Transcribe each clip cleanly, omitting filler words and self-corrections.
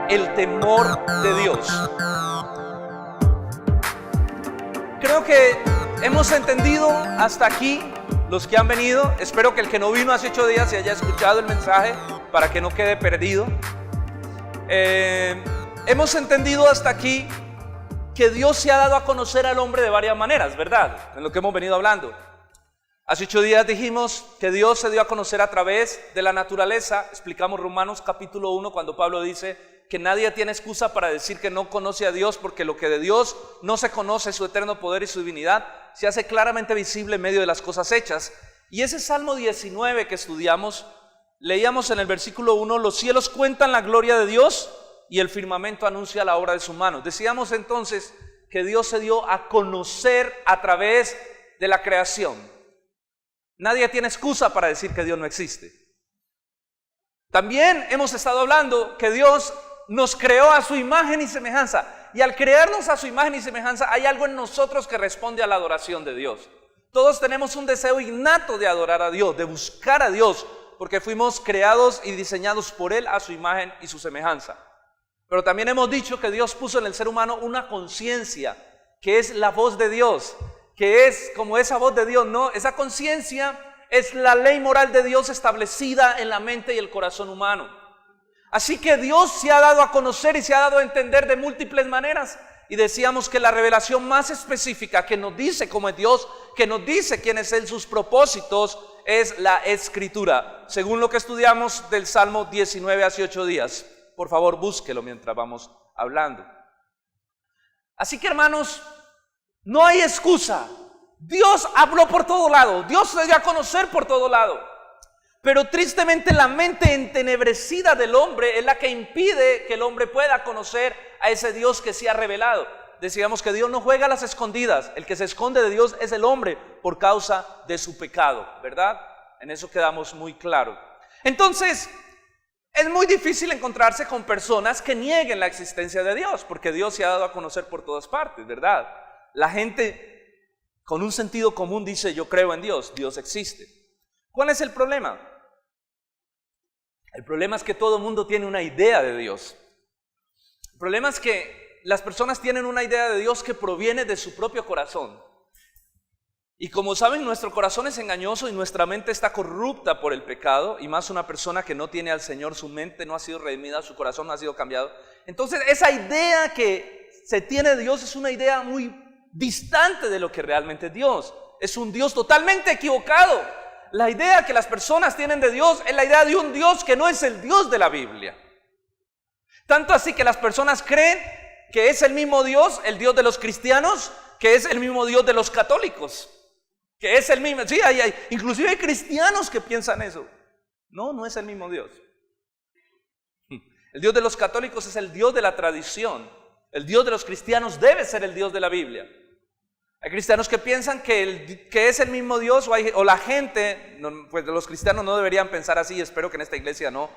El temor de Dios. Creo que hemos entendido hasta aquí los que han venido. Espero que el que no vino hace 8 días se haya escuchado el mensaje para que no quede perdido. Hemos entendido hasta aquí que Dios se ha dado a conocer al hombre de varias maneras, ¿verdad? En lo que hemos venido hablando. Hace 8 días dijimos que Dios se dio a conocer a través de la naturaleza. Explicamos Romanos capítulo 1 cuando Pablo dice que nadie tiene excusa para decir que no conoce a Dios, porque lo que de Dios no se conoce, su eterno poder y su divinidad, se hace claramente visible en medio de las cosas hechas. Y ese Salmo 19 que estudiamos, leíamos en el versículo 1, los cielos cuentan la gloria de Dios y el firmamento anuncia la obra de su mano. Decíamos entonces que Dios se dio a conocer a través de la creación. Nadie tiene excusa para decir que Dios no existe. También hemos estado hablando que Dios nos creó a su imagen y semejanza, y al crearnos a su imagen y semejanza hay algo en nosotros que responde a la adoración de Dios. Todos tenemos un deseo innato de adorar a Dios, de buscar a Dios, porque fuimos creados y diseñados por Él a su imagen y su semejanza. Pero también hemos dicho que Dios puso en el ser humano una conciencia, que es la voz de Dios, que es como esa voz de Dios, ¿no? Esa conciencia es la ley moral de Dios establecida en la mente y el corazón humano. Así que Dios se ha dado a conocer y se ha dado a entender de múltiples maneras. Y decíamos que la revelación más específica que nos dice cómo es Dios, que nos dice quién es Él, sus propósitos, es la Escritura, según lo que estudiamos del Salmo 19 hace 8 días. Por favor, búsquelo mientras vamos hablando. Así que, hermanos, no hay excusa. Dios habló por todo lado, Dios se dio a conocer por todo lado. Pero tristemente la mente entenebrecida del hombre es la que impide que el hombre pueda conocer a ese Dios que se ha revelado. Decíamos que Dios no juega a las escondidas. El que se esconde de Dios es el hombre por causa de su pecado, ¿verdad? En eso quedamos muy claro. Entonces, es muy difícil encontrarse con personas que nieguen la existencia de Dios, porque Dios se ha dado a conocer por todas partes, ¿verdad? La gente con un sentido común dice: yo creo en Dios, Dios existe. ¿Cuál es el problema? El problema es que todo el mundo tiene una idea de Dios. El problema es que las personas tienen una idea de Dios que proviene de su propio corazón. Y como saben, nuestro corazón es engañoso y nuestra mente está corrupta por el pecado. Y más una persona que no tiene al Señor, su mente no ha sido redimida, su corazón no ha sido cambiado. Entonces esa idea que se tiene de Dios es una idea muy distante de lo que realmente es Dios. Es un Dios totalmente equivocado. La idea que las personas tienen de Dios es la idea de un Dios que no es el Dios de la Biblia. Tanto así que las personas creen que es el mismo Dios, el Dios de los cristianos, que es el mismo Dios de los católicos, que es el mismo. Sí, inclusive hay cristianos que piensan eso. No, no es el mismo Dios. El Dios de los católicos es el Dios de la tradición. El Dios de los cristianos debe ser el Dios de la Biblia. Hay cristianos que piensan que es el mismo Dios, o la gente, pues los cristianos no deberían pensar así, espero que en esta iglesia no.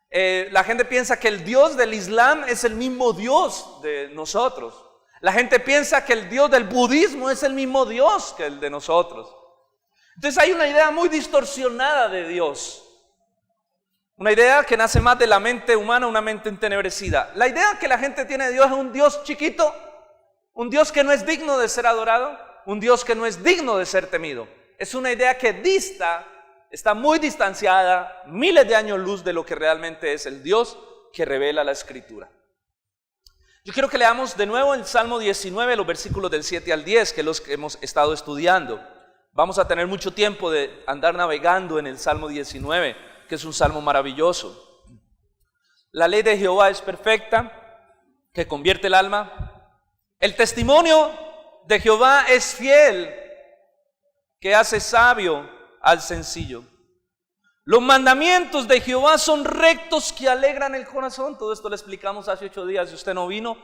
La gente piensa que el Dios del Islam es el mismo Dios de nosotros. La gente piensa que el Dios del budismo es el mismo Dios que el de nosotros. Entonces hay una idea muy distorsionada de Dios. Una idea que nace más de la mente humana, una mente entenebrecida. La idea que la gente tiene de Dios es un Dios chiquito, un Dios que no es digno de ser adorado, un Dios que no es digno de ser temido. Es una idea que está muy distanciada, miles de años luz de lo que realmente es el Dios que revela la Escritura. Yo quiero que leamos de nuevo el Salmo 19, los versículos del 7 al 10, que es los que hemos estado estudiando. Vamos a tener mucho tiempo de andar navegando en el Salmo 19, que es un salmo maravilloso. La ley de Jehová es perfecta, que convierte el alma. El testimonio de Jehová es fiel, que hace sabio al sencillo. Los mandamientos de Jehová son rectos, que alegran el corazón. Todo esto lo explicamos hace 8 días. Si usted no vino,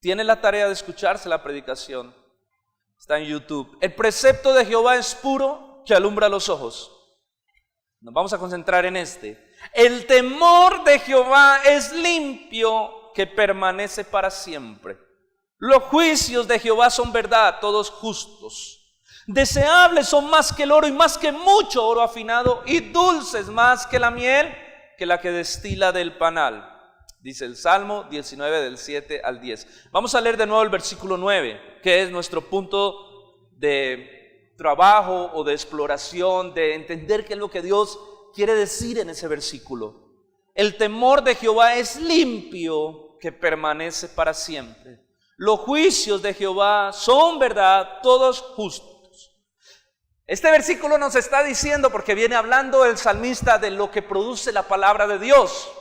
tiene la tarea de escucharse la predicación. Está en YouTube. El precepto de Jehová es puro, que alumbra los ojos. Nos vamos a concentrar en este. El temor de Jehová es limpio, que permanece para siempre. Los juicios de Jehová son verdad, todos justos. Deseables son más que el oro y más que mucho oro afinado, y dulces más que la miel, que la que destila del panal. Dice el Salmo 19 del 7 al 10. Vamos a leer de nuevo el versículo 9, que es nuestro punto de trabajo o de exploración, de entender qué es lo que Dios quiere decir en ese versículo. El temor de Jehová es limpio, que permanece para siempre. Los juicios de Jehová son verdad, todos justos. Este versículo nos está diciendo, porque viene hablando el salmista de lo que produce la palabra de Dios.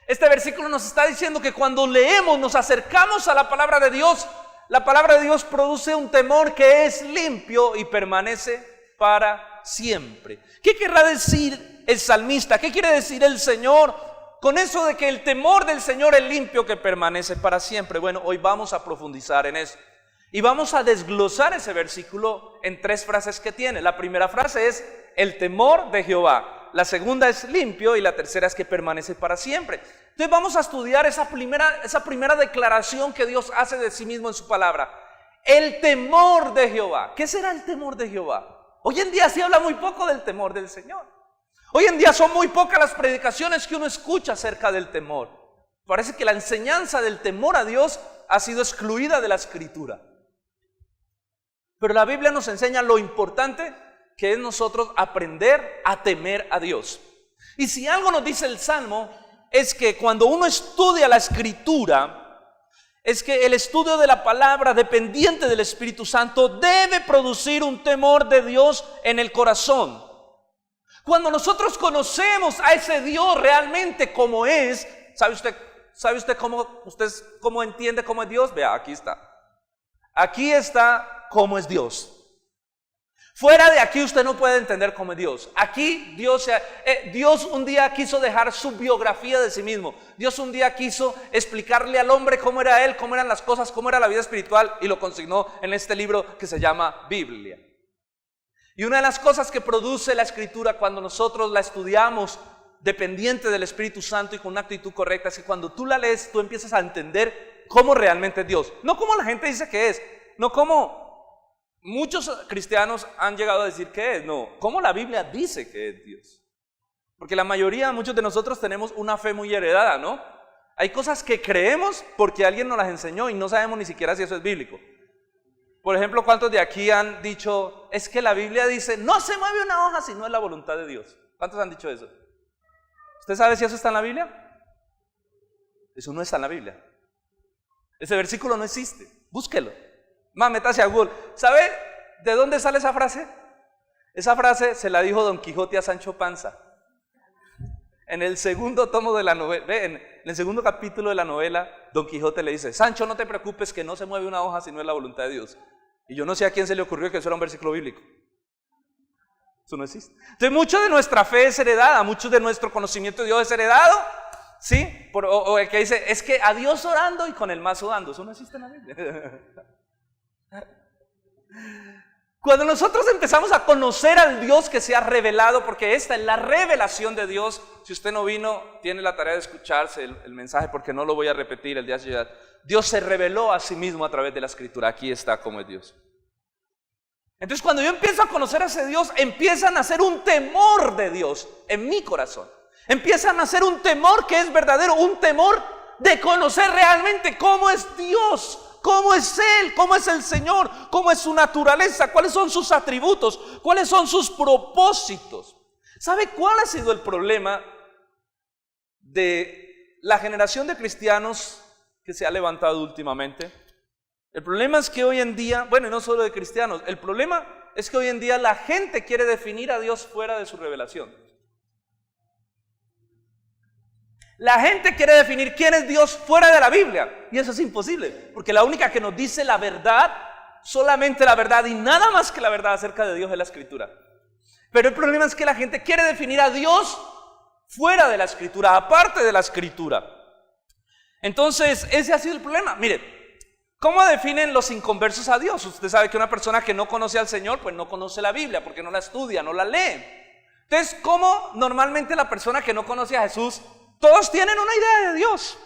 Este versículo nos está diciendo que cuando leemos, nos acercamos a la palabra de Dios, la palabra de Dios produce un temor que es limpio y permanece para siempre. ¿Qué querrá decir el salmista? ¿Qué quiere decir el Señor con eso de que el temor del Señor es limpio, que permanece para siempre? Bueno, hoy vamos a profundizar en eso y vamos a desglosar ese versículo en 3 frases que tiene. La primera frase es el temor de Jehová. La segunda es limpio y la tercera es que permanece para siempre. Entonces vamos a estudiar esa primera declaración que Dios hace de sí mismo en su palabra. El temor de Jehová. ¿Qué será el temor de Jehová? Hoy en día se habla muy poco del temor del Señor. Hoy en día son muy pocas las predicaciones que uno escucha acerca del temor. Parece que la enseñanza del temor a Dios ha sido excluida de la Escritura. Pero la Biblia nos enseña lo importante que es nosotros aprender a temer a Dios. Y si algo nos dice el Salmo, es que cuando uno estudia la Escritura, es que el estudio de la palabra dependiente del Espíritu Santo debe producir un temor de Dios en el corazón. Cuando nosotros conocemos a ese Dios realmente como es, ¿sabe usted cómo entiende cómo es Dios? Vea, aquí está. Aquí está cómo es Dios. Fuera de aquí usted no puede entender cómo es Dios. Aquí Dios un día quiso dejar su biografía de sí mismo. Dios un día quiso explicarle al hombre cómo era él, cómo eran las cosas, cómo era la vida espiritual, y lo consignó en este libro que se llama Biblia. Y una de las cosas que produce la Escritura cuando nosotros la estudiamos dependiente del Espíritu Santo y con una actitud correcta es que cuando tú la lees, tú empiezas a entender cómo realmente es Dios. No como la gente dice que es, no como muchos cristianos han llegado a decir que es, no, como la Biblia dice que es Dios. Porque la mayoría, muchos de nosotros tenemos una fe muy heredada, ¿no? Hay cosas que creemos porque alguien nos las enseñó y no sabemos ni siquiera si eso es bíblico. Por ejemplo, ¿cuántos de aquí han dicho, es que la Biblia dice, no se mueve una hoja si no es la voluntad de Dios? ¿Cuántos han dicho eso? ¿Usted sabe si eso está en la Biblia? Eso no está en la Biblia. Ese versículo no existe, búsquelo. Más, métase a Google. ¿Sabe de dónde sale esa frase? Esa frase se la dijo Don Quijote a Sancho Panza. En el segundo tomo de la novela, en el segundo capítulo de la novela, Don Quijote le dice, Sancho, no te preocupes que no se mueve una hoja si no es la voluntad de Dios. Y yo no sé a quién se le ocurrió que eso era un versículo bíblico. Eso no existe. Entonces mucho de nuestra fe es heredada, mucho de nuestro conocimiento de Dios es heredado, ¿sí? O el que dice, es que a Dios orando y con el mazo dando. Eso no existe en la Biblia. Cuando nosotros empezamos a conocer al Dios que se ha revelado, porque esta es la revelación de Dios. Si usted no vino, tiene la tarea de escucharse el mensaje, porque no lo voy a repetir el día de hoy. Dios se reveló a sí mismo a través de la Escritura. Aquí está como es Dios. Entonces cuando yo empiezo a conocer a ese Dios, empieza a nacer un temor de Dios en mi corazón. Empieza a nacer un temor que es verdadero, un temor de conocer realmente cómo es Dios. ¿Cómo es Él? ¿Cómo es el Señor? ¿Cómo es su naturaleza? ¿Cuáles son sus atributos? ¿Cuáles son sus propósitos? ¿Sabe cuál ha sido el problema de la generación de cristianos que se ha levantado últimamente? El problema es que hoy en día, bueno, y no solo de cristianos, el problema es que hoy en día la gente quiere definir a Dios fuera de su revelación. La gente quiere definir quién es Dios fuera de la Biblia, y eso es imposible, porque la única que nos dice la verdad, solamente la verdad y nada más que la verdad acerca de Dios es la Escritura. Pero el problema es que la gente quiere definir a Dios fuera de la Escritura, aparte de la Escritura. Entonces ese ha sido el problema. Mire, ¿cómo definen los inconversos a Dios? Usted sabe que una persona que no conoce al Señor, pues no conoce la Biblia, porque no la estudia, no la lee. Entonces, ¿cómo normalmente la persona que no conoce a Jesús, todos tienen una idea de Dios?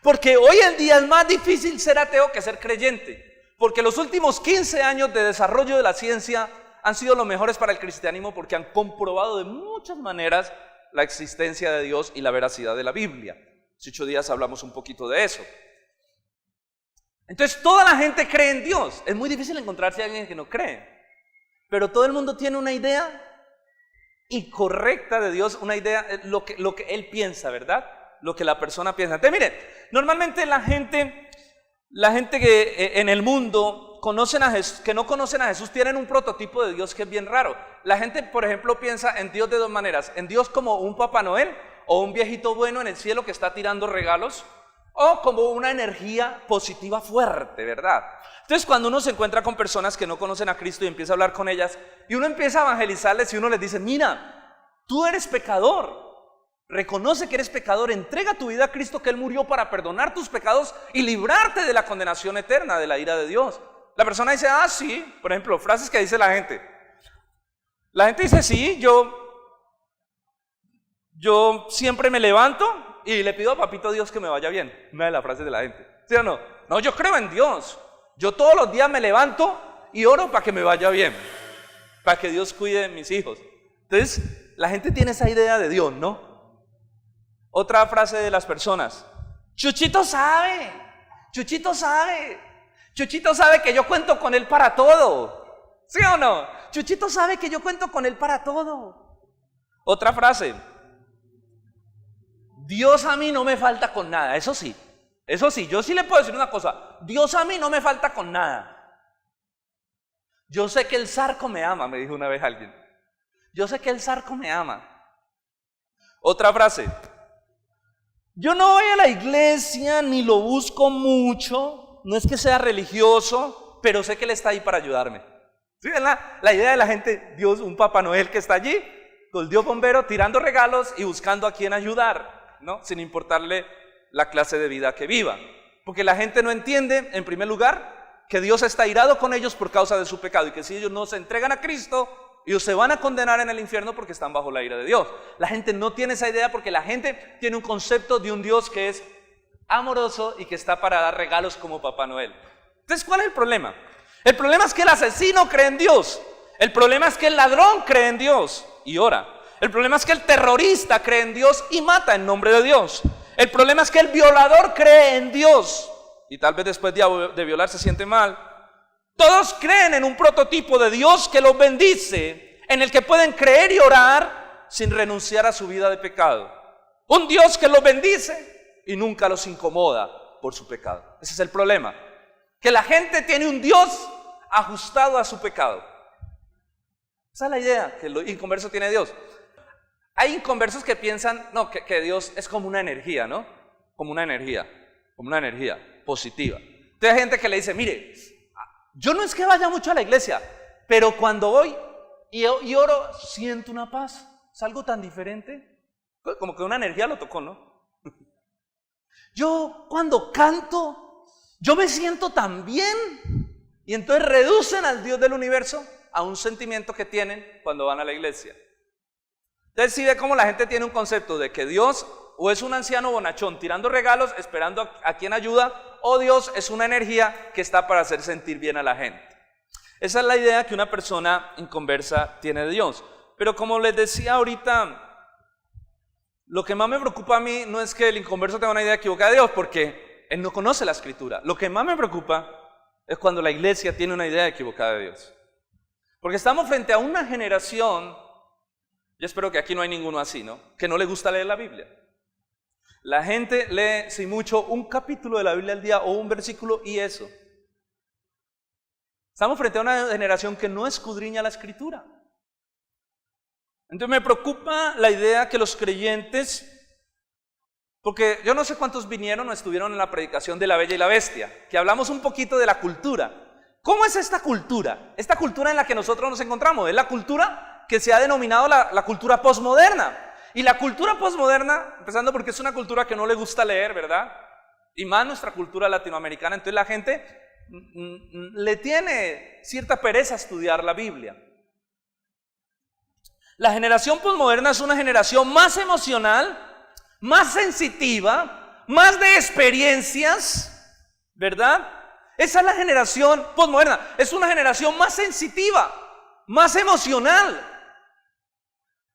Porque hoy en día es más difícil ser ateo que ser creyente, porque los últimos 15 años de desarrollo de la ciencia han sido los mejores para el cristianismo porque han comprobado de muchas maneras la existencia de Dios y la veracidad de la Biblia. Hace 8 días hablamos un poquito de eso. Entonces toda la gente cree en Dios. Es muy difícil encontrarse a alguien que no cree, pero todo el mundo tiene una idea incorrecta de Dios, una idea, lo que él piensa, ¿verdad? Lo que la persona piensa. Entonces miren, normalmente la gente que en el mundo que no conocen a Jesús tienen un prototipo de Dios que es bien raro. La gente, por ejemplo, piensa en Dios de dos maneras: en Dios como un Papá Noel o un viejito bueno en el cielo que está tirando regalos, o como una energía positiva fuerte, ¿verdad? Entonces cuando uno se encuentra con personas que no conocen a Cristo y empieza a hablar con ellas y uno empieza a evangelizarles y uno les dice: mira, tú eres pecador, reconoce que eres pecador, entrega tu vida a Cristo, que Él murió para perdonar tus pecados y librarte de la condenación eterna, de la ira de Dios. La persona dice: ah, sí. Por ejemplo, frases que dice la gente. La gente dice: sí, yo siempre me levanto y le pido a Papito Dios que me vaya bien. Una de las frases de la gente. ¿Sí o no? No, yo creo en Dios. Yo todos los días me levanto y oro para que me vaya bien, para que Dios cuide de mis hijos. Entonces, la gente tiene esa idea de Dios, ¿no? Otra frase de las personas: Chuchito sabe que yo cuento con Él para todo. ¿Sí o no? Chuchito sabe que yo cuento con Él para todo. Otra frase: Dios a mí no me falta con nada. Eso sí, yo sí le puedo decir una cosa: Dios a mí no me falta con nada. Yo sé que el zarco me ama, me dijo una vez alguien. Yo sé que el zarco me ama. Otra frase: yo no voy a la iglesia ni lo busco mucho, no es que sea religioso, pero sé que Él está ahí para ayudarme. ¿Sí? La idea de la gente: Dios, un Papá Noel que está allí, con el Dios bombero, tirando regalos y buscando a quién ayudar, ¿no? Sin importarle la clase de vida que viva. Porque la gente no entiende, en primer lugar, que Dios está irado con ellos por causa de su pecado, y que si ellos no se entregan a Cristo, ellos se van a condenar en el infierno porque están bajo la ira de Dios. La gente no tiene esa idea porque la gente tiene un concepto de un Dios que es amoroso y que está para dar regalos como Papá Noel. Entonces, ¿cuál es el problema? El problema es que el asesino cree en Dios. El problema es que el ladrón cree en Dios y ora. El problema es que el terrorista cree en Dios y mata en nombre de Dios. El problema es que el violador cree en Dios y tal vez después de violar se siente mal. Todos creen en un prototipo de Dios que los bendice, en el que pueden creer y orar sin renunciar a su vida de pecado. Un Dios que los bendice y nunca los incomoda por su pecado. Ese es el problema, que la gente tiene un Dios ajustado a su pecado. Esa es la idea que el inconverso tiene de Dios. Hay inconversos que piensan que Dios es como una energía, ¿no? Como una energía positiva. Entonces hay gente que le dice: mire, yo no es que vaya mucho a la iglesia, pero cuando voy y oro, siento una paz. Es algo tan diferente. Como que una energía lo tocó, ¿no? Yo cuando canto, yo me siento tan bien. Y entonces reducen al Dios del universo a un sentimiento que tienen cuando van a la iglesia. Entonces sí ve cómo la gente tiene un concepto de que Dios o es un anciano bonachón tirando regalos esperando a quien ayuda, o Dios es una energía que está para hacer sentir bien a la gente. Esa es la idea que una persona inconversa tiene de Dios. Pero como les decía ahorita, lo que más me preocupa a mí no es que el inconverso tenga una idea equivocada de Dios, porque él no conoce la Escritura. Lo que más me preocupa es cuando la iglesia tiene una idea equivocada de Dios. Porque estamos frente a una generación, yo espero que aquí no hay ninguno así, ¿no?, que no le gusta leer la Biblia. La gente lee, si mucho, un capítulo de la Biblia al día o un versículo y eso. Estamos frente a una generación que no escudriña la Escritura. Entonces me preocupa la idea que los creyentes, porque yo no sé cuántos vinieron o estuvieron en la predicación de La Bella y la Bestia, que hablamos un poquito de la cultura. ¿Cómo es esta cultura? Esta cultura en la que nosotros nos encontramos es la cultura que se ha denominado la cultura posmoderna. Y la cultura posmoderna, empezando porque es una cultura que no le gusta leer, ¿verdad? Y más nuestra cultura latinoamericana, entonces la gente le tiene cierta pereza a estudiar la Biblia. La generación posmoderna es una generación más emocional, más sensitiva, más de experiencias, ¿verdad? Esa es la generación posmoderna, es una generación más sensitiva, más emocional.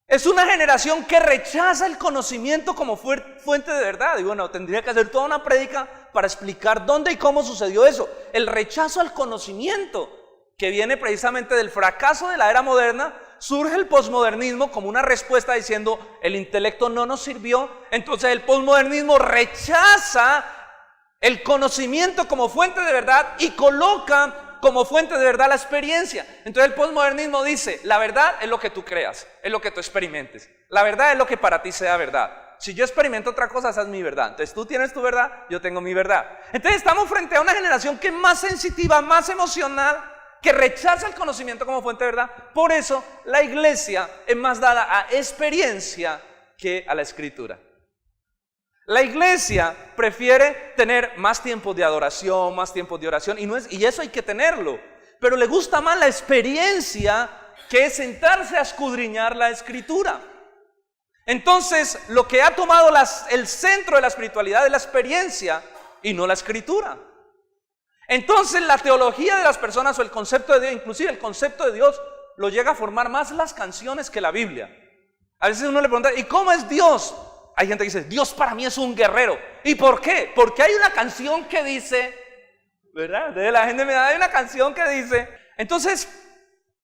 Es una generación que rechaza el conocimiento como fuente de verdad. Y bueno, tendría que hacer toda una prédica para explicar dónde y cómo sucedió eso. El rechazo al conocimiento, que viene precisamente del fracaso de la era moderna, surge el posmodernismo como una respuesta diciendo el intelecto no nos sirvió. Entonces el posmodernismo rechaza el conocimiento como fuente de verdad y coloca como fuente de verdad la experiencia. Entonces el posmodernismo dice, la verdad es lo que tú creas, es lo que tú experimentes. La verdad es lo que para ti sea verdad. Si yo experimento otra cosa, esa es mi verdad. Entonces tú tienes tu verdad, yo tengo mi verdad. Entonces estamos frente a una generación que es más sensitiva, más emocional, que rechaza el conocimiento como fuente de verdad. Por eso la iglesia es más dada a experiencia que a la escritura. La iglesia prefiere tener más tiempos de adoración, más tiempos de oración, y eso hay que tenerlo, pero le gusta más la experiencia que es sentarse a escudriñar la escritura. Entonces, lo que ha tomado el centro de la espiritualidad es la experiencia y no la escritura. Entonces, la teología de las personas o el concepto de Dios, inclusive el concepto de Dios, lo llega a formar más las canciones que la Biblia. A veces uno le pregunta, ¿y cómo es Dios? Hay gente que dice, Dios para mí es un guerrero. ¿Y por qué? Porque hay una canción que dice, ¿verdad? La gente me da, hay una canción que dice. Entonces,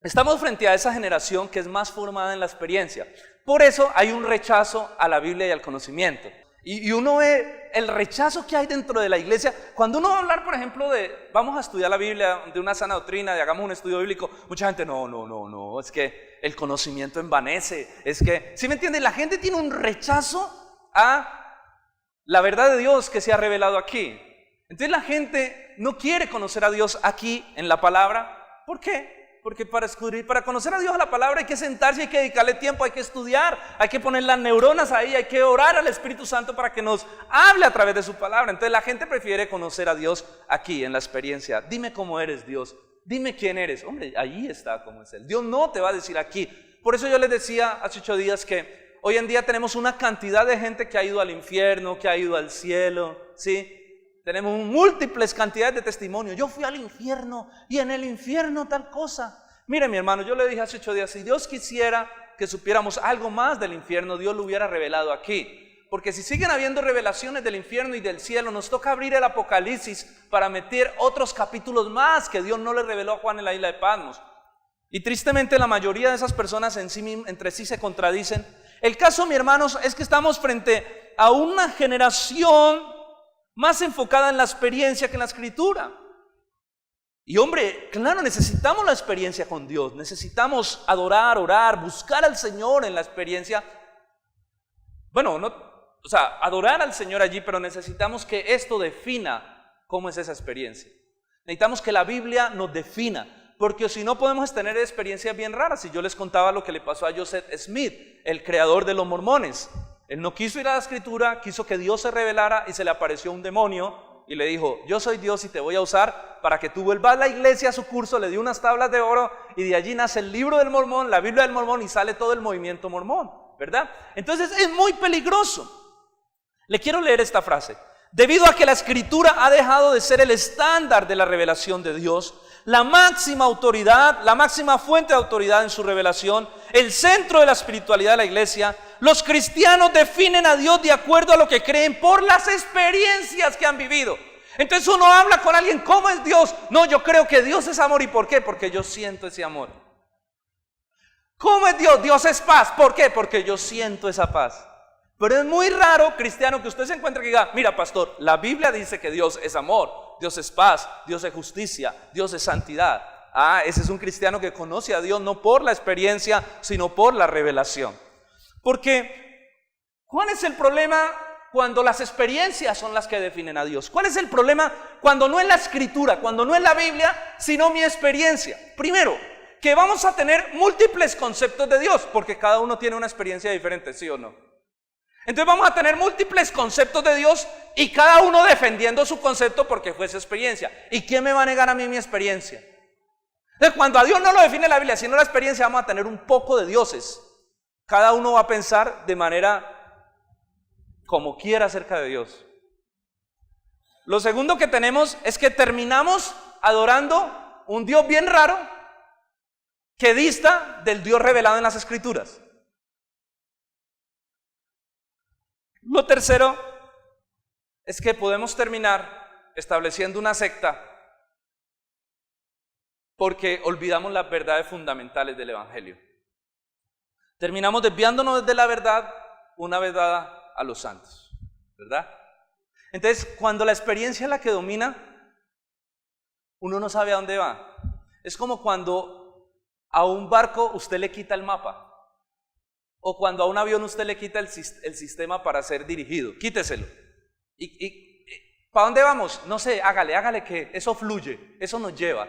estamos frente a esa generación que es más formada en la experiencia. Por eso hay un rechazo a la Biblia y al conocimiento. Y uno ve el rechazo que hay dentro de la iglesia. Cuando uno va a hablar, por ejemplo, de vamos a estudiar la Biblia, de una sana doctrina, de hagamos un estudio bíblico, mucha gente, no, es que el conocimiento envanece. Es que, ¿sí me entienden? La gente tiene un rechazo a la verdad de Dios que se ha revelado aquí. Entonces la gente no quiere conocer a Dios aquí en la palabra. ¿Por qué? Porque para conocer a Dios a la palabra hay que sentarse, hay que dedicarle tiempo, hay que estudiar, hay que poner las neuronas ahí, hay que orar al Espíritu Santo para que nos hable a través de su palabra. Entonces la gente prefiere conocer a Dios aquí en la experiencia. Dime cómo eres, Dios, dime quién eres. Hombre, ahí está cómo es Él. Dios no te va a decir aquí. Por eso yo les decía hace 8 días que hoy en día tenemos una cantidad de gente que ha ido al infierno, que ha ido al cielo, ¿sí? Tenemos múltiples cantidades de testimonios. Yo fui al infierno y en el infierno tal cosa. Mire, mi hermano, yo le dije hace 8 días, si Dios quisiera que supiéramos algo más del infierno, Dios lo hubiera revelado aquí. Porque si siguen habiendo revelaciones del infierno y del cielo, nos toca abrir el Apocalipsis para meter otros capítulos más que Dios no le reveló a Juan en la isla de Patmos. Y tristemente la mayoría de esas personas entre sí se contradicen. El caso, mi hermanos, es que estamos frente a una generación más enfocada en la experiencia que en la escritura. Y hombre, claro, necesitamos la experiencia con Dios. Necesitamos adorar, orar, buscar al Señor en la experiencia. Bueno, adorar al Señor allí, pero necesitamos que esto defina cómo es esa experiencia. Necesitamos que la Biblia nos defina, porque si no podemos tener experiencias bien raras. Si yo les contaba lo que le pasó a Joseph Smith, el creador de los mormones. Él no quiso ir a la escritura, quiso que Dios se revelara y se le apareció un demonio y le dijo, yo soy Dios y te voy a usar para que tú vuelvas a la iglesia a su curso. Le dio unas tablas de oro y de allí nace el libro del mormón, la Biblia del mormón, y sale todo el movimiento mormón, ¿verdad? Entonces es muy peligroso. Le quiero leer esta frase. Debido a que la escritura ha dejado de ser el estándar de la revelación de Dios, la máxima autoridad, la máxima fuente de autoridad en su revelación, el centro de la espiritualidad de la iglesia, los cristianos definen a Dios de acuerdo a lo que creen por las experiencias que han vivido. Entonces uno habla con alguien, ¿cómo es Dios? No, yo creo que Dios es amor. ¿Y por qué? Porque yo siento ese amor. ¿Cómo es Dios? Dios es paz. ¿Por qué? Porque yo siento esa paz. Pero es muy raro, cristiano, que usted se encuentre que diga, mira, pastor, la Biblia dice que Dios es amor, Dios es paz, Dios es justicia, Dios es santidad. Ese es un cristiano que conoce a Dios no por la experiencia, sino por la revelación. Porque, ¿cuál es el problema cuando las experiencias son las que definen a Dios? ¿Cuál es el problema cuando no es la escritura, cuando no es la Biblia, sino mi experiencia? Primero, que vamos a tener múltiples conceptos de Dios, porque cada uno tiene una experiencia diferente, ¿sí o no? Entonces vamos a tener múltiples conceptos de Dios y cada uno defendiendo su concepto porque fue su experiencia. ¿Y quién me va a negar a mí mi experiencia? Entonces cuando a Dios no lo define la Biblia, sino la experiencia, vamos a tener un poco de dioses. Cada uno va a pensar de manera como quiera acerca de Dios. Lo segundo que tenemos es que terminamos adorando un Dios bien raro, que dista del Dios revelado en las Escrituras. Lo tercero es que podemos terminar estableciendo una secta porque olvidamos las verdades fundamentales del Evangelio. Terminamos desviándonos de la verdad una vez dada a los santos, ¿verdad? Entonces, cuando la experiencia es la que domina, uno no sabe a dónde va. Es como cuando a un barco usted le quita el mapa, o cuando a un avión usted le quita el sistema para ser dirigido. Quíteselo. ¿Para dónde vamos? No sé, hágale que eso fluye, eso nos lleva.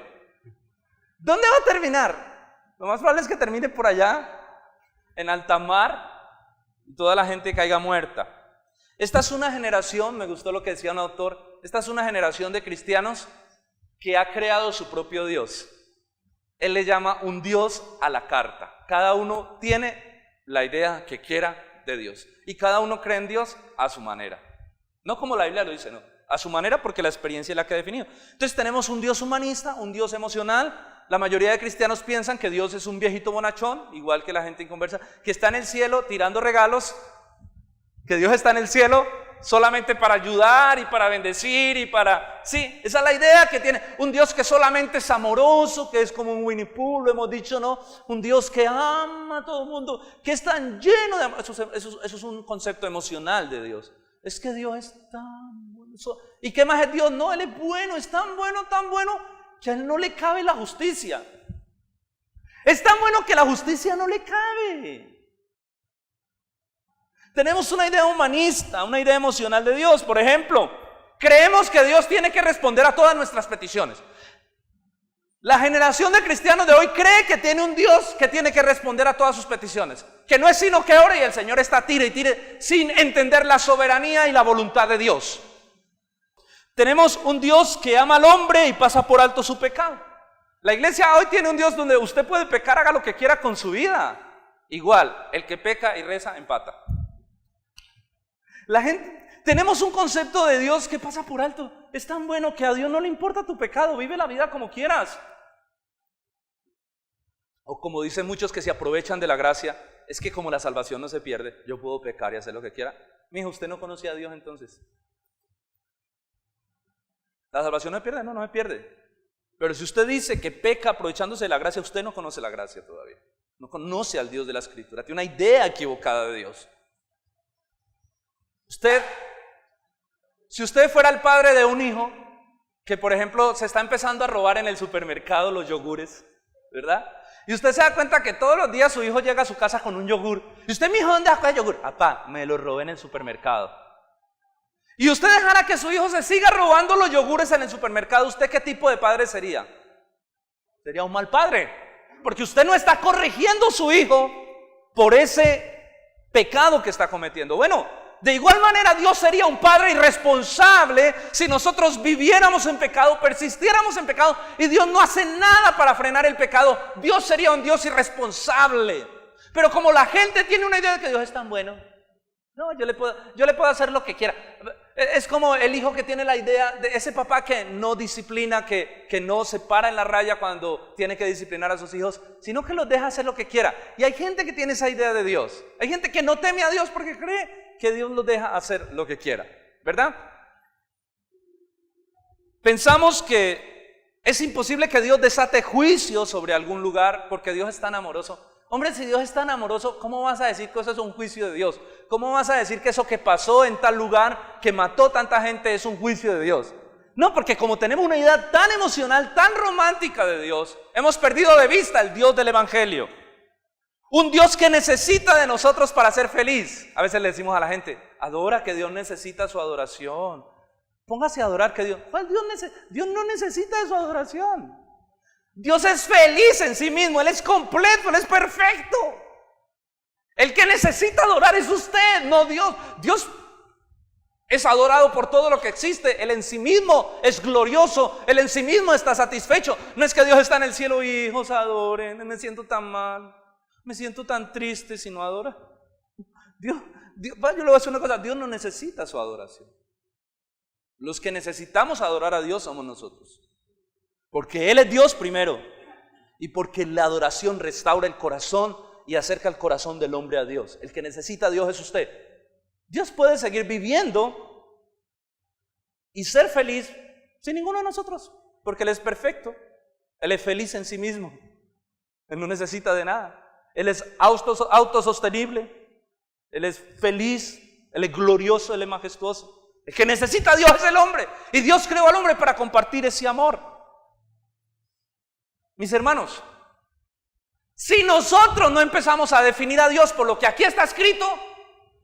¿Dónde va a terminar? Lo más probable es que termine por allá, en alta mar, y toda la gente caiga muerta. Esta es una generación, me gustó lo que decía un autor, esta es una generación de cristianos que ha creado su propio Dios. Él le llama un Dios a la carta. Cada uno tiene la idea que quiera de Dios. Y cada uno cree en Dios a su manera. No como la Biblia lo dice, no. A su manera, porque la experiencia es la que ha definido. Entonces tenemos un Dios humanista, un Dios emocional. La mayoría de cristianos piensan que Dios es un viejito bonachón, igual que la gente inconversa, que está en el cielo tirando regalos, que Dios está en el cielo solamente para ayudar y para bendecir y para... Sí, esa es la idea que tiene. Un Dios que solamente es amoroso, que es como un Winnie Pooh, lo hemos dicho, ¿no? Un Dios que ama a todo el mundo, que es tan lleno de amor. Eso es un concepto emocional de Dios. Es que Dios es tan bueno. ¿Y qué más es Dios? No, Él es bueno, es tan bueno, que a Él no le cabe la justicia. Es tan bueno que la justicia no le cabe. Tenemos una idea humanista, una idea emocional de Dios. Por ejemplo, creemos que Dios tiene que responder a todas nuestras peticiones. La generación de cristianos de hoy cree que tiene un Dios que tiene que responder a todas sus peticiones, que no es sino que ore y el Señor está tire y tire sin entender la soberanía y la voluntad de Dios. Tenemos un Dios que ama al hombre y pasa por alto su pecado. La iglesia hoy tiene un Dios donde usted puede pecar, haga lo que quiera con su vida. Igual, el que peca y reza empata. Tenemos un concepto de Dios que pasa por alto. Es tan bueno que a Dios no le importa tu pecado, vive la vida como quieras. O como dicen muchos que se aprovechan de la gracia, es que como la salvación no se pierde, yo puedo pecar y hacer lo que quiera. Mijo, ¿usted no conoce a Dios entonces? ¿La salvación no se pierde? No, no se pierde. Pero si usted dice que peca aprovechándose de la gracia, usted no conoce la gracia todavía. No conoce al Dios de la Escritura, tiene una idea equivocada de Dios. Si usted fuera el padre de un hijo que, por ejemplo, se está empezando a robar en el supermercado los yogures, ¿verdad? Y usted se da cuenta que todos los días su hijo llega a su casa con un yogur. Y usted, mijo, ¿dónde sacó el yogur? Papá, me lo robé en el supermercado. Y usted dejara que su hijo se siga robando los yogures en el supermercado, ¿usted qué tipo de padre sería? Sería un mal padre, porque usted no está corrigiendo a su hijo por ese pecado que está cometiendo. Bueno, de igual manera Dios sería un padre irresponsable si nosotros viviéramos en pecado, persistiéramos en pecado y Dios no hace nada para frenar el pecado. Dios sería un Dios irresponsable. Pero como la gente tiene una idea de que Dios es tan bueno, no, yo le puedo hacer lo que quiera. Es como el hijo que tiene la idea de ese papá que no disciplina, que no se para en la raya cuando tiene que disciplinar a sus hijos, sino que los deja hacer lo que quiera. Y hay gente que tiene esa idea de Dios. Hay gente que no teme a Dios porque cree que Dios los deja hacer lo que quiera, ¿verdad? Pensamos que es imposible que Dios desate juicio sobre algún lugar porque Dios es tan amoroso. Hombre, si Dios es tan amoroso, ¿cómo vas a decir que eso es un juicio de Dios? ¿Cómo vas a decir que eso que pasó en tal lugar, que mató tanta gente, es un juicio de Dios? No, porque como tenemos una idea tan emocional, tan romántica de Dios, hemos perdido de vista el Dios del Evangelio. Un Dios que necesita de nosotros para ser feliz. A veces le decimos a la gente, adora, que Dios necesita su adoración. Póngase a adorar, que Dios... ¿Cuál Dios Dios no necesita de su adoración. Dios es feliz en sí mismo, Él es completo, Él es perfecto. El que necesita adorar es usted, no Dios. Dios es adorado por todo lo que existe. Él en sí mismo es glorioso, Él en sí mismo está satisfecho. No es que Dios está en el cielo, hijos adoren, me siento tan mal, me siento tan triste si no adora. Dios, yo le voy a decir una cosa, Dios no necesita su adoración. Los que necesitamos adorar a Dios somos nosotros. Porque Él es Dios primero. y porque la adoración restaura el corazón y acerca el corazón del hombre a Dios. El que necesita a Dios es usted. Dios puede seguir viviendo y ser feliz sin ninguno de nosotros, porque Él es perfecto. Él es feliz en sí mismo. Él no necesita de nada. Él es autosostenible. Él es feliz. Él es glorioso. Él es majestuoso. El que necesita a Dios es el hombre. Y Dios creó al hombre para compartir ese amor. Mis hermanos, si nosotros no empezamos a definir a Dios por lo que aquí está escrito,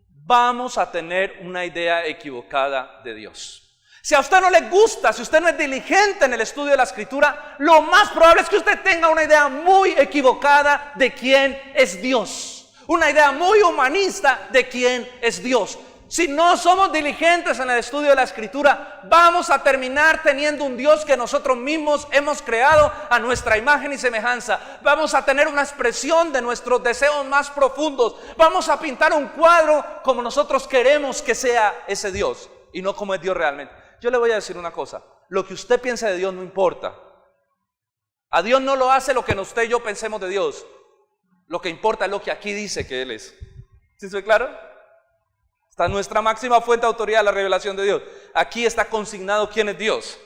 vamos a tener una idea equivocada de Dios. Si a usted no le gusta, si usted no es diligente en el estudio de la Escritura, lo más probable es que usted tenga una idea muy equivocada de quién es Dios. Una idea muy humanista de quién es Dios. Si no somos diligentes en el estudio de la Escritura, vamos a terminar teniendo un Dios que nosotros mismos hemos creado a nuestra imagen y semejanza. Vamos a tener una expresión de nuestros deseos más profundos. Vamos a pintar un cuadro como nosotros queremos que sea ese Dios y no como es Dios realmente. Yo le voy a decir una cosa, lo que usted piensa de Dios no importa. A Dios no lo hace lo que usted y yo pensemos de Dios. Lo que importa es lo que aquí dice que Él es. ¿Sí soy claro? Está nuestra máxima fuente de autoridad, la revelación de Dios. Aquí está consignado quién es Dios.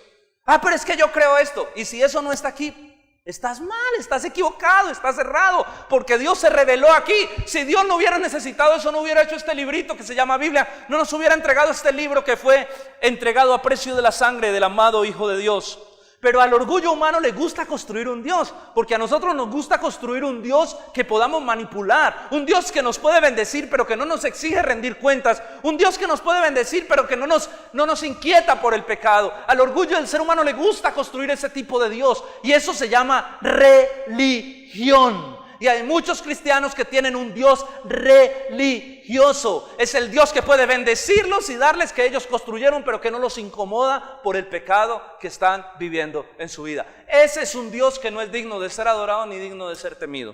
Pero es que yo creo esto. Y si eso no está aquí, estás mal, estás equivocado, estás errado, porque Dios se reveló aquí. Si Dios no hubiera necesitado eso, no hubiera hecho este librito que se llama Biblia, no nos hubiera entregado este libro que fue entregado a precio de la sangre del amado Hijo de Dios. Pero al orgullo humano le gusta construir un Dios, porque a nosotros nos gusta construir un Dios que podamos manipular, un Dios que nos puede bendecir pero que no nos exige rendir cuentas, un Dios que nos puede bendecir pero que no nos inquieta por el pecado. Al orgullo del ser humano le gusta construir ese tipo de Dios, y eso se llama religión. Y hay muchos cristianos que tienen un Dios religioso. Es el Dios que puede bendecirlos y darles que ellos construyeron, pero que no los incomoda por el pecado que están viviendo en su vida. Ese es un Dios que no es digno de ser adorado ni digno de ser temido.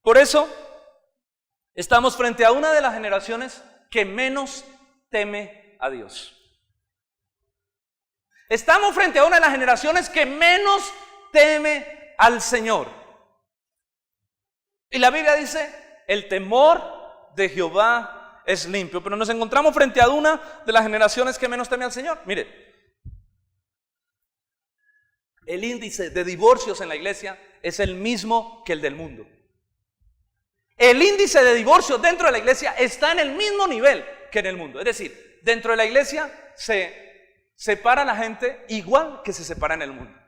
Por eso, estamos frente a una de las generaciones que menos teme a Dios. Estamos frente a una de las generaciones que menos teme al Señor. Y la Biblia dice, el temor de Jehová es limpio. Pero nos encontramos frente a una de las generaciones que menos teme al Señor. Mire, el índice de divorcios en la iglesia es el mismo que el del mundo. El índice de divorcios dentro de la iglesia está en el mismo nivel que en el mundo. Es decir, dentro de la iglesia se separa la gente igual que se separa en el mundo.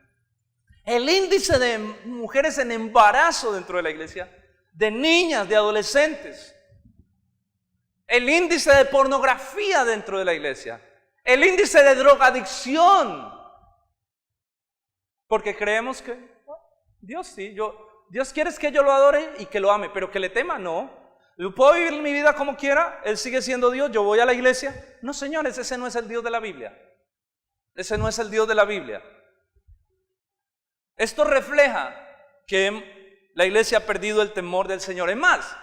El índice de mujeres en embarazo dentro de la iglesia, de niñas, de adolescentes, el índice de pornografía dentro de la iglesia, el índice de drogadicción, porque creemos que Dios Dios quiere que yo lo adore y que lo ame, pero que le tema, no. Yo puedo vivir mi vida como quiera, Él sigue siendo Dios, yo voy a la iglesia. No, señores, ese no es el Dios de la Biblia. Ese no es el Dios de la Biblia. Esto refleja que la iglesia ha perdido el temor del Señor. Es más,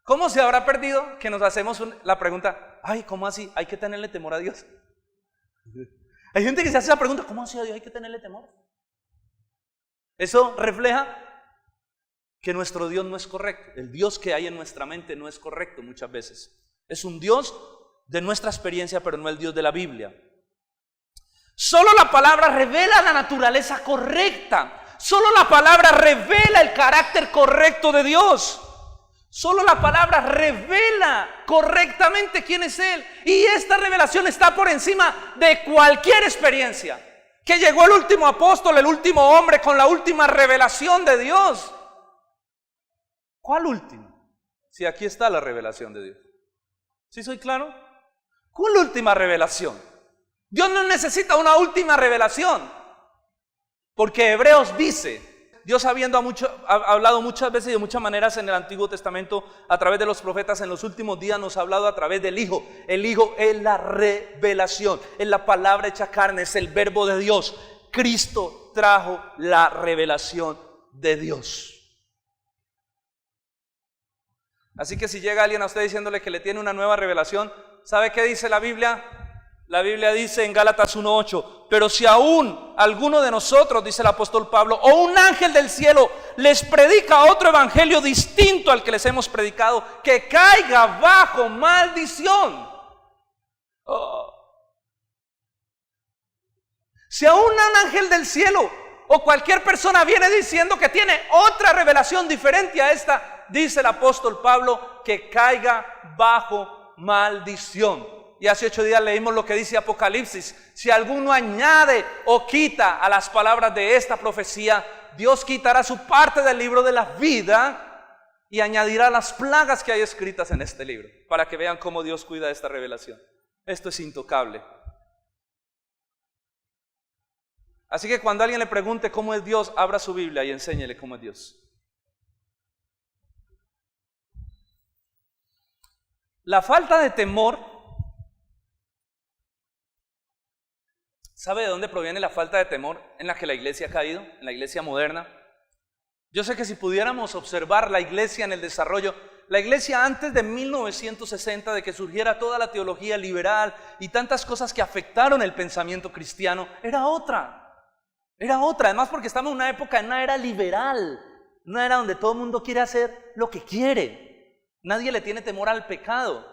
¿cómo se habrá perdido? Que nos hacemos la pregunta, ¿cómo así? ¿Hay que tenerle temor a Dios? Hay gente que se hace la pregunta, ¿cómo así a Dios hay que tenerle temor? Eso refleja que nuestro Dios no es correcto. El Dios que hay en nuestra mente no es correcto muchas veces. Es un Dios de nuestra experiencia, pero no el Dios de la Biblia. Solo la palabra revela la naturaleza correcta. Solo la palabra revela el carácter correcto de Dios. Solo la palabra revela correctamente quién es Él. Y esta revelación está por encima de cualquier experiencia. Que llegó el último apóstol, el último hombre con la última revelación de Dios. ¿Cuál último? Si aquí está la revelación de Dios. ¿Sí soy claro? ¿Cuál última revelación? Dios no necesita una última revelación. Porque Hebreos dice, Dios habiendo hablado muchas veces y de muchas maneras en el Antiguo Testamento a través de los profetas, en los últimos días nos ha hablado a través del Hijo. El Hijo es la revelación, es la palabra hecha carne, es el verbo de Dios. Cristo trajo la revelación de Dios. Así que si llega alguien a usted diciéndole que le tiene una nueva revelación, ¿sabe qué dice la Biblia? La Biblia dice en Gálatas 1:8, pero si aún alguno de nosotros, dice el apóstol Pablo, o un ángel del cielo les predica otro evangelio distinto al que les hemos predicado, que caiga bajo maldición. Si aún un ángel del cielo o cualquier persona viene diciendo que tiene otra revelación diferente a esta, dice el apóstol Pablo, que caiga bajo maldición. Y hace 8 días leímos lo que dice Apocalipsis: si alguno añade o quita a las palabras de esta profecía, Dios quitará su parte del libro de la vida y añadirá las plagas que hay escritas en este libro, para que vean cómo Dios cuida esta revelación. Esto es intocable. Así que cuando alguien le pregunte cómo es Dios, abra su Biblia y enséñele cómo es Dios. La falta de temor. ¿Sabe de dónde proviene la falta de temor en la que la iglesia ha caído, en la iglesia moderna? Yo sé que si pudiéramos observar la iglesia en el desarrollo, la iglesia antes de 1960, de que surgiera toda la teología liberal y tantas cosas que afectaron el pensamiento cristiano, era otra. Además porque estamos en una época, en una era liberal, una era donde todo el mundo quiere hacer lo que quiere. Nadie le tiene temor al pecado.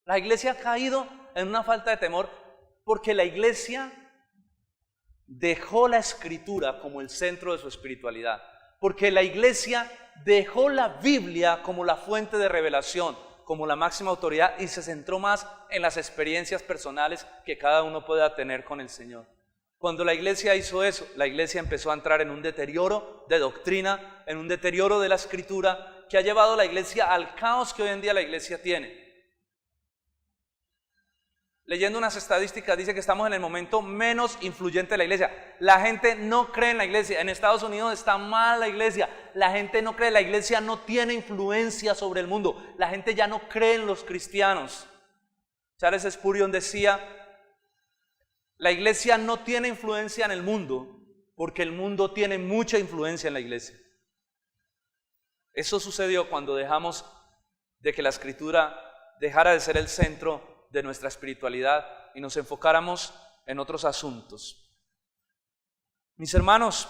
La iglesia ha caído en una falta de temor porque la iglesia dejó la escritura como el centro de su espiritualidad, porque la iglesia dejó la Biblia como la fuente de revelación, como la máxima autoridad, y se centró más en las experiencias personales que cada uno pueda tener con el Señor. Cuando la iglesia hizo eso, la iglesia empezó a entrar en un deterioro de doctrina, en un deterioro de la escritura, que ha llevado a la iglesia al caos que hoy en día la iglesia tiene. Leyendo unas estadísticas dice que estamos en el momento menos influyente de la iglesia. La gente no cree en la iglesia. En Estados Unidos está mal la iglesia. La gente no cree, la iglesia no tiene influencia sobre el mundo. La gente ya no cree en los cristianos. Charles Spurgeon decía: la iglesia no tiene influencia en el mundo porque el mundo tiene mucha influencia en la iglesia. Eso sucedió cuando dejamos de que la escritura dejara de ser el centro de nuestra espiritualidad y nos enfocáramos en otros asuntos. Mis hermanos,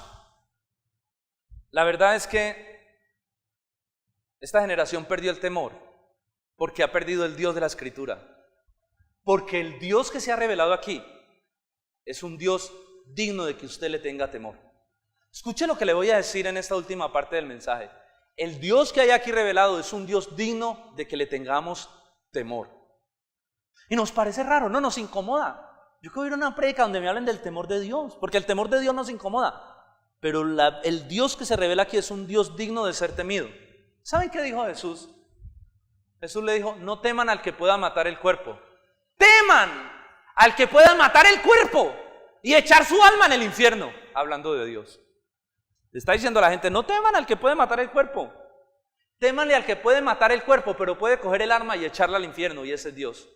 la verdad es que esta generación perdió el temor porque ha perdido el Dios de la escritura, porque el Dios que se ha revelado aquí es un Dios digno de que usted le tenga temor. Escuche lo que le voy a decir en esta última parte del mensaje. El Dios que hay aquí revelado es un Dios digno de que le tengamos temor. Y nos parece raro, no nos incomoda. Yo quiero ir a una prédica donde me hablen del temor de Dios, porque el temor de Dios nos incomoda. Pero el Dios que se revela aquí es un Dios digno de ser temido. ¿Saben qué dijo Jesús? Jesús le dijo: no teman al que pueda matar el cuerpo. Teman al que pueda matar el cuerpo y echar su alma en el infierno. Hablando de Dios. Le está diciendo a la gente: no teman al que puede matar el cuerpo. Témanle al que puede matar el cuerpo, pero puede coger el arma y echarla al infierno, y ese es Dios.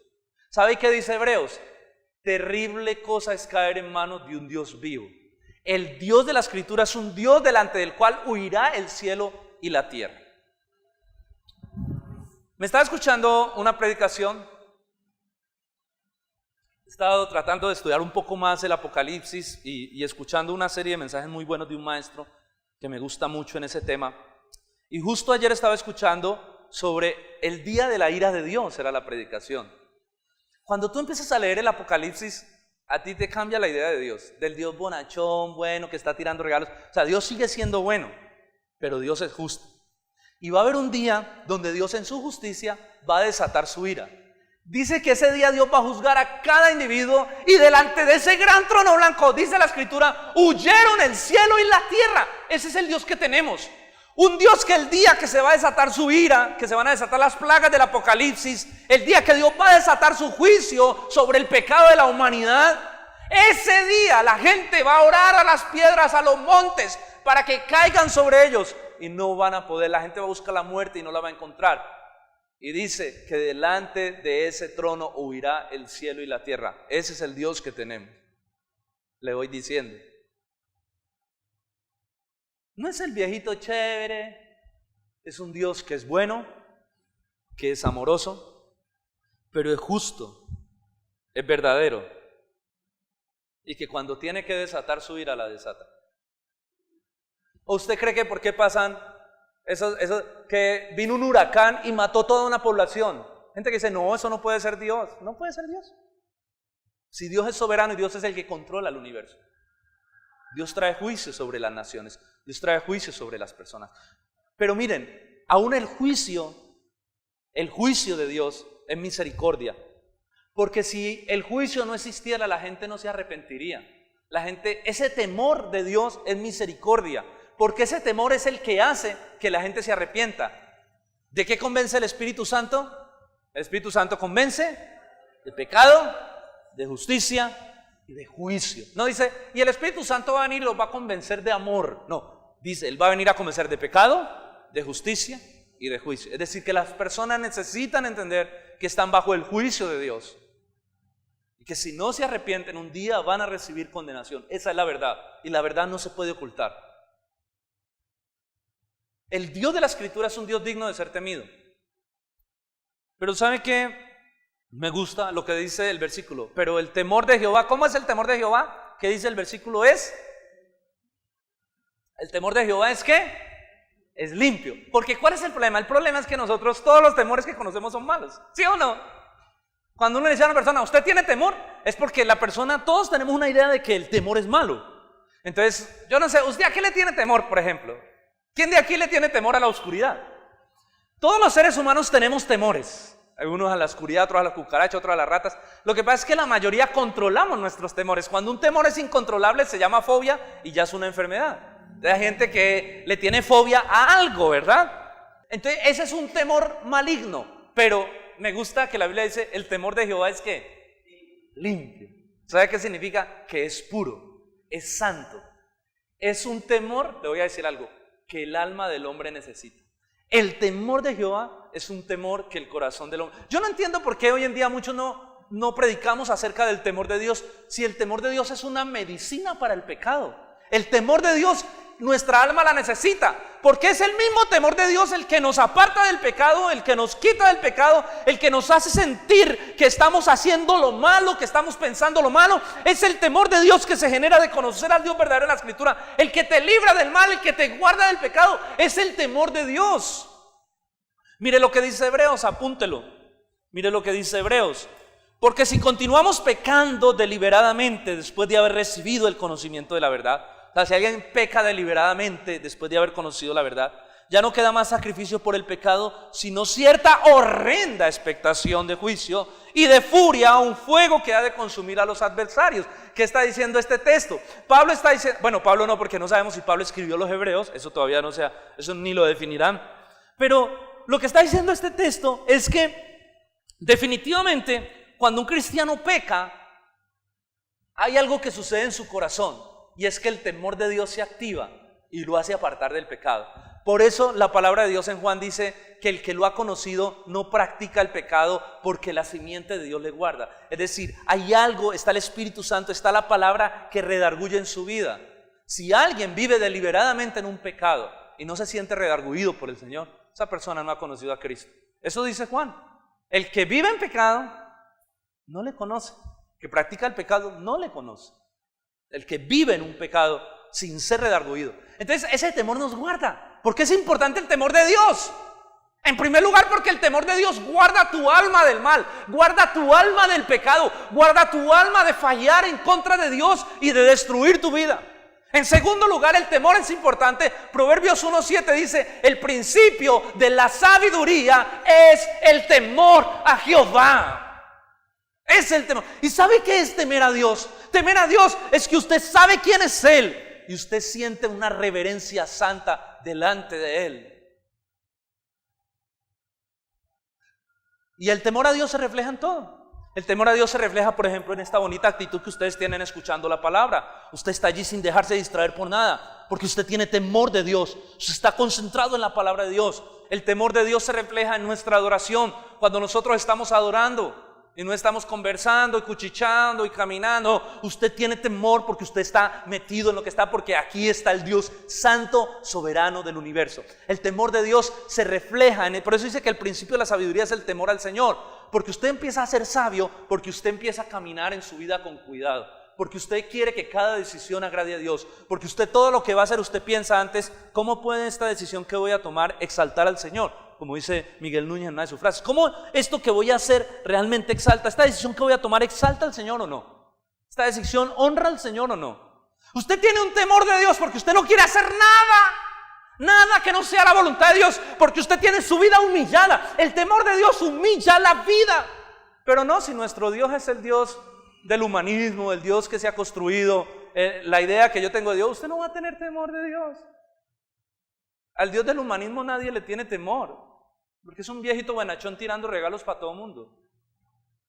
¿Sabe qué dice Hebreos? Terrible cosa es caer en manos de un Dios vivo. El Dios de la escritura es un Dios delante del cual huirá el cielo y la tierra. Me estaba escuchando una predicación. He estado tratando de estudiar un poco más el Apocalipsis y escuchando una serie de mensajes muy buenos de un maestro que me gusta mucho en ese tema. Y justo ayer estaba escuchando sobre el día de la ira de Dios, era la predicación. Cuando tú empiezas a leer el Apocalipsis, a ti te cambia la idea de Dios, del Dios bonachón, bueno, que está tirando regalos. O sea, Dios sigue siendo bueno, pero Dios es justo. Y va a haber un día donde Dios en su justicia va a desatar su ira. Dice que ese día Dios va a juzgar a cada individuo y delante de ese gran trono blanco, dice la escritura, huyeron el cielo y la tierra. Ese es el Dios que tenemos. Un Dios que el día que se va a desatar su ira, que se van a desatar las plagas del Apocalipsis, el día que Dios va a desatar su juicio sobre el pecado de la humanidad, ese día la gente va a orar a las piedras, a los montes, para que caigan sobre ellos y no van a poder. La gente va a buscar la muerte y no la va a encontrar. Y dice que delante de ese trono huirá el cielo y la tierra. Ese es el Dios que tenemos. Le voy diciendo. No es el viejito chévere, es un Dios que es bueno, que es amoroso, pero es justo. es verdadero y que cuando tiene que desatar su ira la desata. ¿O usted cree que por qué pasan eso que vino un huracán y mató toda una población? Gente que dice, no, eso no puede ser Dios. No puede ser Dios. Si Dios es soberano y Dios es el que controla el universo. Dios trae juicio sobre las naciones. Dios trae juicio sobre las personas. Pero miren, aún el juicio de Dios es misericordia. Porque si el juicio no existiera, la gente no se arrepentiría. Ese temor de Dios es misericordia. Porque ese temor es el que hace que la gente se arrepienta. ¿De qué convence el Espíritu Santo? El Espíritu Santo convence de pecado, de justicia y de juicio. No dice, y el Espíritu Santo va a venir y los va a convencer de amor. No, dice, Él va a venir a convencer de pecado, de justicia y de juicio. Es decir, que las personas necesitan entender que están bajo el juicio de Dios. Y que si no se arrepienten, un día van a recibir condenación. Esa es la verdad. Y la verdad no se puede ocultar. El Dios de la Escritura es un Dios digno de ser temido. Pero ¿sabe qué? Me gusta lo que dice el versículo. Pero el temor de Jehová, ¿cómo es el temor de Jehová? ¿Qué dice el versículo? El temor de Jehová es ¿qué? Es limpio. Porque ¿cuál es el problema? El problema es que nosotros, todos los temores que conocemos son malos. ¿Sí o no? Cuando uno le dice a una persona, ¿usted tiene temor? Es porque la persona, todos tenemos una idea de que el temor es malo. Entonces, yo no sé, ¿usted a qué le tiene temor, por ejemplo? ¿Quién de aquí le tiene temor a la oscuridad? Todos los seres humanos tenemos temores. Unos a la oscuridad, otros a la cucaracha, otros a las ratas. Lo que pasa es que la mayoría controlamos nuestros temores. Cuando un temor es incontrolable se llama fobia y ya es una enfermedad. Hay gente que le tiene fobia a algo, ¿verdad? Entonces ese es un temor maligno. Pero me gusta que la Biblia dice, el temor de Jehová es ¿qué? Limpio. ¿Sabe qué significa? Que es puro, es santo. Es un temor, le voy a decir algo, que el alma del hombre necesita. El temor de Jehová es un temor que el corazón del hombre... Yo no entiendo por qué hoy en día muchos no predicamos acerca del temor de Dios, si el temor de Dios es una medicina para el pecado. El temor de Dios, nuestra alma la necesita, porque es el mismo temor de Dios el que nos aparta del pecado, el que nos quita del pecado, el que nos hace sentir que estamos haciendo lo malo, que estamos pensando lo malo. Es el temor de Dios que se genera de conocer al Dios verdadero en la Escritura. El que te libra del mal, el que te guarda del pecado, es el temor de Dios. Mire lo que dice Hebreos, apúntelo. Mire lo que dice Hebreos. Porque si continuamos pecando deliberadamente después de haber recibido el conocimiento de la verdad, o sea, si alguien peca deliberadamente después de haber conocido la verdad, ya no queda más sacrificio por el pecado, sino cierta horrenda expectación de juicio y de furia, un fuego que ha de consumir a los adversarios. ¿Qué está diciendo este texto? Pablo está diciendo, bueno, Pablo no, porque no sabemos si Pablo escribió los Hebreos, eso todavía no sea, eso ni lo definirán. Pero lo que está diciendo este texto es que definitivamente cuando un cristiano peca, hay algo que sucede en su corazón. Y es que el temor de Dios se activa y lo hace apartar del pecado. Por eso la palabra de Dios en Juan dice que el que lo ha conocido no practica el pecado porque la simiente de Dios le guarda. Es decir, hay algo, está el Espíritu Santo, está la palabra que redarguye en su vida. Si alguien vive deliberadamente en un pecado y no se siente redarguido por el Señor, esa persona no ha conocido a Cristo. Eso dice Juan. El que vive en pecado no le conoce. El que practica el pecado no le conoce. El que vive en un pecado sin ser redarguido. Entonces ese temor nos guarda. ¿Por qué es importante el temor de Dios? En primer lugar, porque el temor de Dios guarda tu alma del mal, guarda tu alma del pecado, guarda tu alma de fallar en contra de Dios y de destruir tu vida. En segundo lugar, el temor es importante. Proverbios 1:7 dice, el principio de la sabiduría es el temor a Jehová. Es el temor. ¿Y sabe qué es temer a Dios? Temer a Dios es que usted sabe quién es Él y usted siente una reverencia santa delante de Él. Y el temor a Dios se refleja en todo. El temor a Dios se refleja, por ejemplo, en esta bonita actitud que ustedes tienen escuchando la palabra. Usted está allí sin dejarse distraer por nada, porque usted tiene temor de Dios. Usted está concentrado en la palabra de Dios. El temor de Dios se refleja en nuestra adoración. Cuando nosotros estamos adorando y no estamos conversando y cuchicheando y caminando, usted tiene temor porque usted está metido en lo que está, porque aquí está el Dios santo, soberano del universo. El temor de Dios se refleja en él. Por eso dice que el principio de la sabiduría es el temor al Señor, porque usted empieza a ser sabio, porque usted empieza a caminar en su vida con cuidado, porque usted quiere que cada decisión agrade a Dios, porque usted todo lo que va a hacer, usted piensa antes, ¿cómo puede esta decisión que voy a tomar exaltar al Señor? Como dice Miguel Núñez en una de sus frases, ¿cómo esto que voy a hacer realmente exalta? ¿Esta decisión que voy a tomar exalta al Señor o no? ¿Esta decisión honra al Señor o no? Usted tiene un temor de Dios porque usted no quiere hacer nada que no sea la voluntad de Dios, porque usted tiene su vida humillada. El temor de Dios humilla la vida. Pero no, si nuestro Dios es el Dios del humanismo, el Dios que se ha construido, la idea que yo tengo de Dios, usted no va a tener temor de Dios. Al Dios del humanismo nadie le tiene temor, porque es un viejito buenachón tirando regalos para todo el mundo.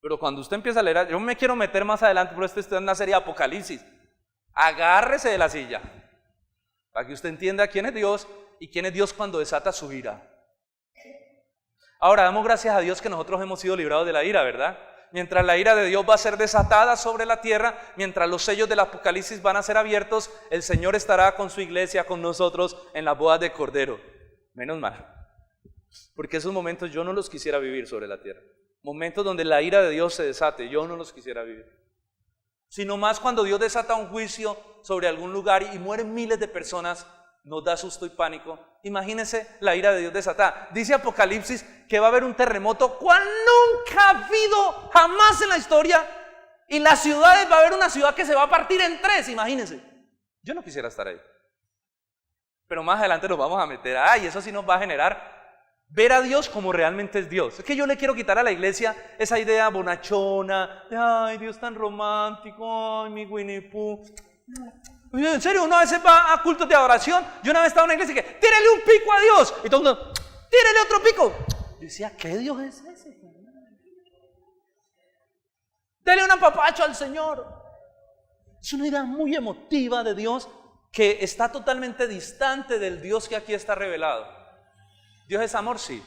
Pero cuando usted empieza a leer, yo me quiero meter más adelante, pero esto está en una serie de Apocalipsis. Agárrese de la silla, para que usted entienda quién es Dios y quién es Dios cuando desata su ira. Ahora, damos gracias a Dios que nosotros hemos sido librados de la ira, ¿verdad? Mientras la ira de Dios va a ser desatada sobre la tierra, mientras los sellos del Apocalipsis van a ser abiertos, el Señor estará con su iglesia, con nosotros, en las bodas de Cordero. Menos mal, porque esos momentos yo no los quisiera vivir sobre la tierra. Momentos donde la ira de Dios se desate, yo no los quisiera vivir. Sino más cuando Dios desata un juicio sobre algún lugar y mueren miles de personas, nos da susto y pánico. Imagínense la ira de Dios desatada. Dice Apocalipsis que va a haber un terremoto cual nunca ha habido jamás en la historia, y las ciudades, va a haber una ciudad que se va a partir en tres, imagínense. Yo no quisiera estar ahí, pero más adelante nos vamos a meter, y eso sí nos va a generar ver a Dios como realmente es Dios. Es que yo le quiero quitar a la iglesia esa idea bonachona de, ay, Dios tan romántico, ay, mi Winnie Pooh. En serio, uno a veces va a cultos de adoración. Yo una vez estaba en una iglesia que, tírele un pico a Dios, y todo el mundo, tírele otro pico. Yo decía, ¿qué Dios es ese? Dele un apapacho al Señor. Es una idea muy emotiva de Dios que está totalmente distante del Dios que aquí está revelado. ¿Dios es amor? Sí,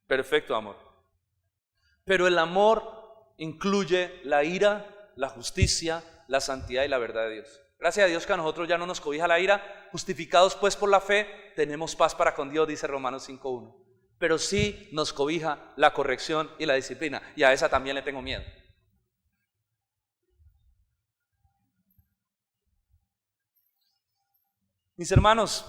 perfecto amor. Pero el amor incluye la ira, la justicia, la santidad y la verdad de Dios. Gracias a Dios que a nosotros ya no nos cobija la ira. Justificados pues por la fe, tenemos paz para con Dios, dice Romanos 5:1. Pero sí nos cobija la corrección y la disciplina, y a esa también le tengo miedo. Mis hermanos,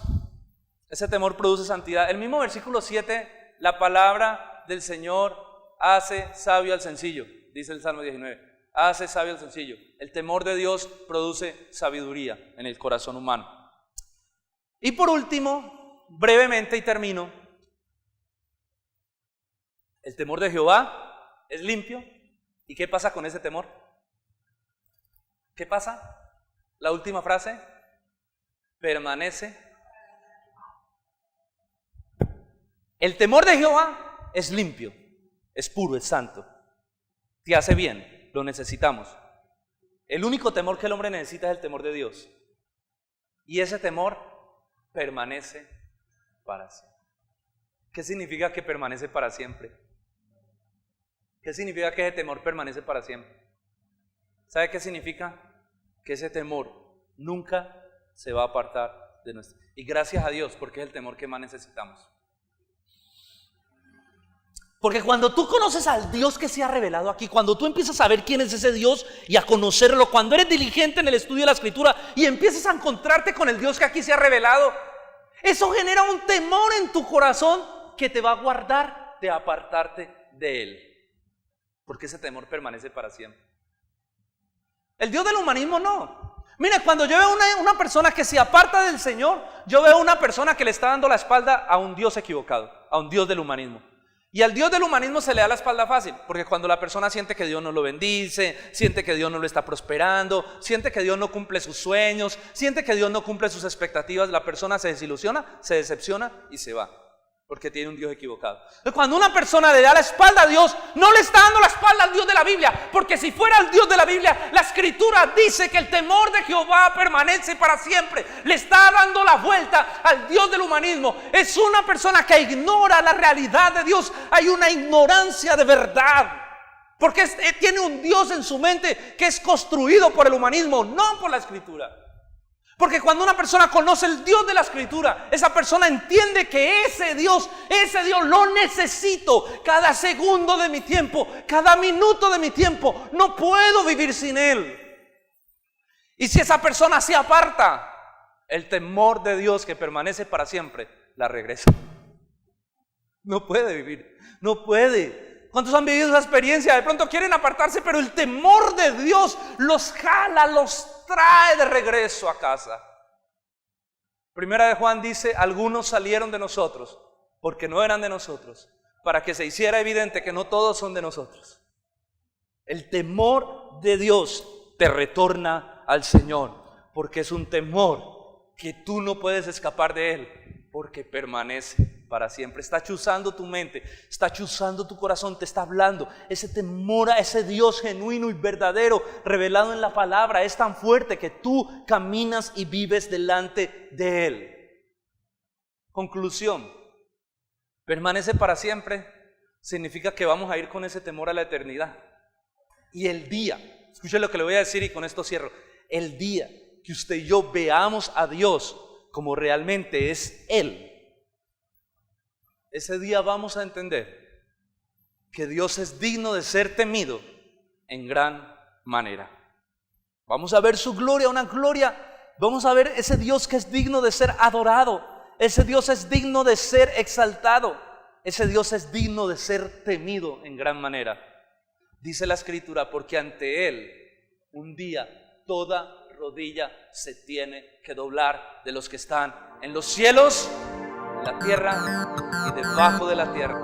ese temor produce santidad. El mismo versículo 7, la palabra del Señor hace sabio al sencillo, dice el Salmo 19. Hace sabio al sencillo. El temor de Dios produce sabiduría en el corazón humano. Y por último, brevemente y termino, el temor de Jehová es limpio. ¿Y qué pasa con ese temor? ¿Qué pasa? La última frase, permanece. El temor de Jehová es limpio, es puro, es santo, te hace bien, lo necesitamos. El único temor que el hombre necesita es el temor de Dios, y ese temor permanece para siempre. ¿Qué significa que permanece para siempre? ¿Qué significa que ese temor permanece para siempre? ¿Sabe qué significa? Que ese temor nunca se va a apartar de nuestro. Y gracias a Dios, porque es el temor que más necesitamos. Porque cuando tú conoces al Dios que se ha revelado aquí, cuando tú empiezas a ver quién es ese Dios y a conocerlo, cuando eres diligente en el estudio de la Escritura y empiezas a encontrarte con el Dios que aquí se ha revelado, eso genera un temor en tu corazón que te va a guardar de apartarte de Él, porque ese temor permanece para siempre. El Dios del humanismo no. Mira, cuando yo veo una persona que se aparta del Señor, yo veo una persona que le está dando la espalda a un Dios equivocado, a un Dios del humanismo. Y al Dios del humanismo se le da la espalda fácil, porque cuando la persona siente que Dios no lo bendice, siente que Dios no lo está prosperando, siente que Dios no cumple sus sueños, siente que Dios no cumple sus expectativas, la persona se desilusiona, se decepciona y se va, porque tiene un Dios equivocado. Cuando una persona le da la espalda a Dios, no le está dando la espalda al Dios de la Biblia, porque si fuera el Dios de la Biblia, la Escritura dice que el temor de Jehová permanece para siempre. Le está dando la vuelta al Dios del humanismo. Es una persona que ignora la realidad de Dios. Hay una ignorancia de verdad, porque tiene un Dios en su mente que es construido por el humanismo, no por la Escritura. Porque cuando una persona conoce el Dios de la Escritura, esa persona entiende que ese Dios lo necesito cada segundo de mi tiempo, cada minuto de mi tiempo. No puedo vivir sin Él. Y si esa persona se aparta, el temor de Dios que permanece para siempre la regresa. No puede vivir, no puede. ¿Cuántos han vivido esa experiencia? De pronto quieren apartarse, pero el temor de Dios los jala, los trae de regreso a casa. Primera de Juan dice: algunos salieron de nosotros porque no eran de nosotros, para que se hiciera evidente que no todos son de nosotros. El temor de Dios te retorna al Señor, porque es un temor que tú no puedes escapar de Él, porque permanece para siempre. Está chuzando tu mente, está chuzando tu corazón, te está hablando. Ese temor a ese Dios genuino y verdadero revelado en la palabra es tan fuerte que tú caminas y vives delante de Él. Conclusión: permanece para siempre significa que vamos a ir con ese temor a la eternidad. Y el día, escuche lo que le voy a decir y con esto cierro, el día que usted y yo veamos a Dios como realmente es Él, ese día vamos a entender que Dios es digno de ser temido en gran manera. Vamos a ver su gloria, una gloria. Vamos a ver ese Dios que es digno de ser adorado. Ese Dios es digno de ser exaltado. Ese Dios es digno de ser temido en gran manera. Dice la Escritura: porque ante Él un día toda rodilla se tiene que doblar, de los que están en los cielos, en la tierra y debajo de la tierra.